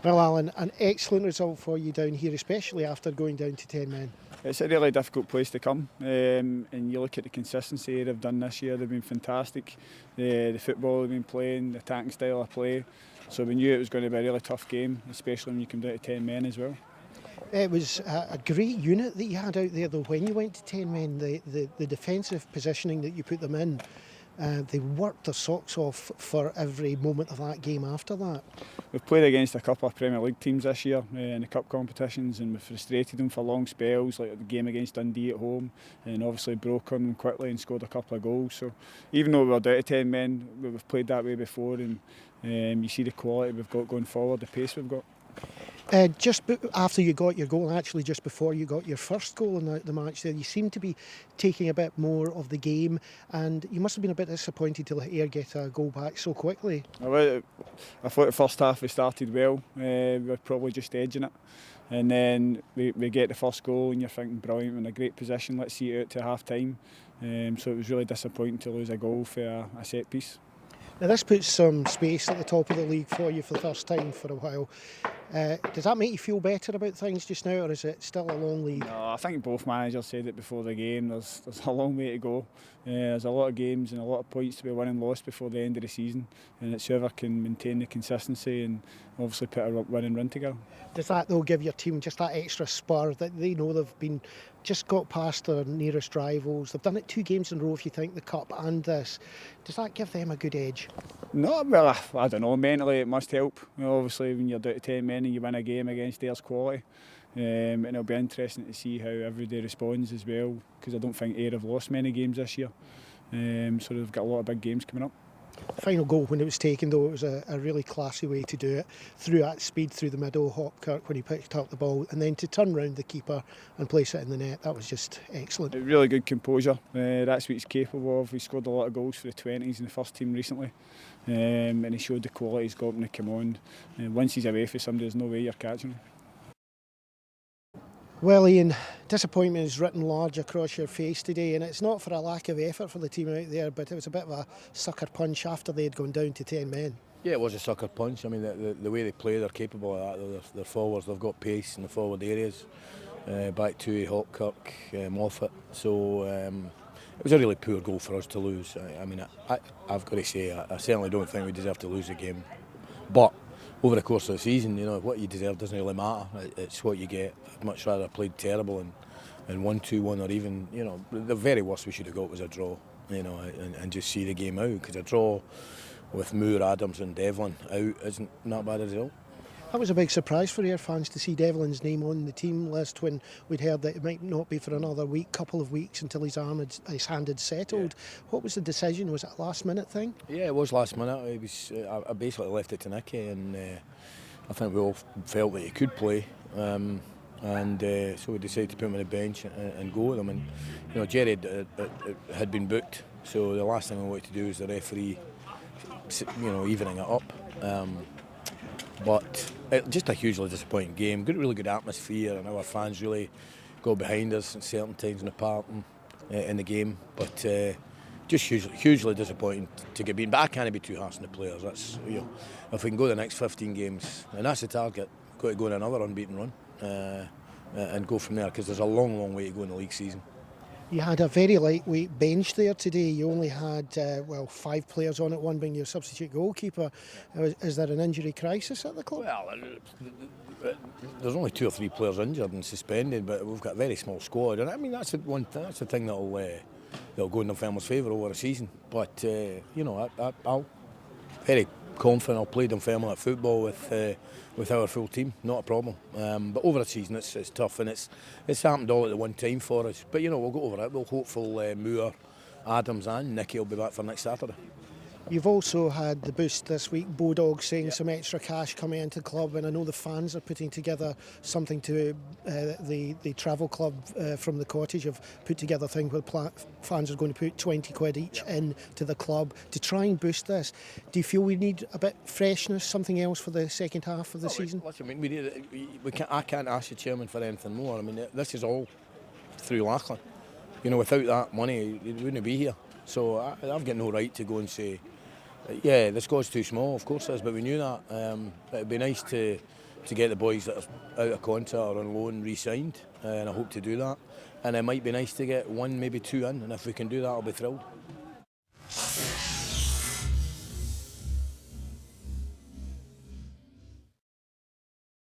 Well, Alan, an excellent result for you down here, especially after going down to 10 men. It's a really difficult place to come, and you look at the consistency they've done this year. They've been fantastic. The football they've been playing, the attacking style of play. So we knew it was going to be a really tough game, especially when you come down to 10 men as well. It was a great unit that you had out there, though, when you went to 10 men. The defensive positioning that you put them in, they worked their socks off for every moment of that game after that. We've played against a couple of Premier League teams this year in the cup competitions, and we've frustrated them for long spells, like the game against Dundee at home, and obviously broke on them quickly and scored a couple of goals. So even though we were down to 10 men, we've played that way before, and you see the quality we've got going forward, the pace we've got. Just after you got your goal, actually just before you got your first goal in the match there, you seemed to be taking a bit more of the game, and you must have been a bit disappointed to let Ayr get a goal back so quickly. I thought the first half we started well, we were probably just edging it, and then we get the first goal and you're thinking, brilliant, we're in a great position, let's see it out to half time. So it was really disappointing to lose a goal for a set piece. Now this puts some space at the top of the league for you for the first time for a while. Does that make you feel better about things just now, or is it still a long lead? No, I think both managers said it before the game. There's a long way to go. There's a lot of games and a lot of points to be won and lost before the end of the season, and it's whoever can maintain the consistency and obviously put a winning run together. Does that though give your team just that extra spur that they know they've been just got past their nearest rivals? They've done it 2 games in a row, if you think, the cup and this. Does that give them a good edge? No, well, I don't know. Mentally, it must help. Obviously, when you're down to 10 men and you win a game against Ayr's quality, and it'll be interesting to see how everybody responds as well, because I don't think Ayr have lost many games this year, so they've got a lot of big games coming up. Final goal, when it was taken though, it was a really classy way to do it, through at speed through the middle, Hopkirk when he picked up the ball, and then to turn round the keeper and place it in the net. That was just excellent. Really good composure, that's what he's capable of. He scored a lot of goals for the 20s in the first team recently, and he showed the quality he's got when he came on. Once he's away from somebody, there's no way you're catching him. Well, Ian, disappointment is written large across your face today, and it's not for a lack of effort for the team out there, but it was a bit of a sucker punch after they had gone down to 10 men. Yeah, it was a sucker punch. I mean, the way they play, they're capable of that. They're forwards, they've got pace in the forward areas. Back to Hopkirk, Moffat. So it was a really poor goal for us to lose. I mean, I've got to say, I certainly don't think we deserve to lose the game. But over the course of the season, you know, what you deserve doesn't really matter. It's what you get. I'd much rather have played terrible and won 2-1, or even, you know, the very worst we should have got was a draw, you know, and just see the game out, because a draw with Moore, Adams and Devlin out isn't that bad a result. That was a big surprise for Ayr fans to see Devlin's name on the team list when we'd heard that it might not be for another couple of weeks until his hand had settled. Yeah. What was the decision? Was it a last minute thing? Yeah, it was last minute. I basically left it to Nicky, and I think we all felt that he could play. So we decided to put him on the bench and go with him. And you know, Jerry had been booked, so the last thing we wanted to do was the referee, you know, evening it up. But just a hugely disappointing game. Really good atmosphere, and our fans really got behind us at certain times in the park and in the game. But just hugely disappointing to get beaten. But I can't be too harsh on the players. That's, you know, if we can go the next 15 games, and that's the target, got to go on another unbeaten run and go from there, because there's a long, long way to go in the league season. You had a very lightweight bench there today. You only had 5 players on it, one being your substitute goalkeeper. Is there an injury crisis at the club? Well, there's only 2 or 3 players injured and suspended, but we've got a very small squad, and I mean that's the thing that'll go in Dunfermline's favour over the season. But you know, I'll very confident I'll play Dunfermline at football with our full team, not a problem. But over the season it's tough, and it's happened all at the one time for us. But you know, we'll go over it. We'll hopeful Moore, Adams and Nicky will be back for next Saturday. You've also had the boost this week, Bodog saying some extra cash coming into the club, and I know the fans are putting together something to the travel club from the cottage have put together a thing where fans are going to put 20 quid each into the club to try and boost this. Do you feel we need a bit freshness, something else for the second half of the season? Listen, I can't ask the chairman for anything more. I mean, this is all through Lackland. You know, without that money, it wouldn't be here. So I've got no right to go and say, yeah, the squad's too small. Of course it is, but we knew that. It'd be nice to to get the boys that are out of contract or on loan re-signed, and I hope to do that. And it might be nice to get one, maybe two in, and if we can do that, I'll be thrilled.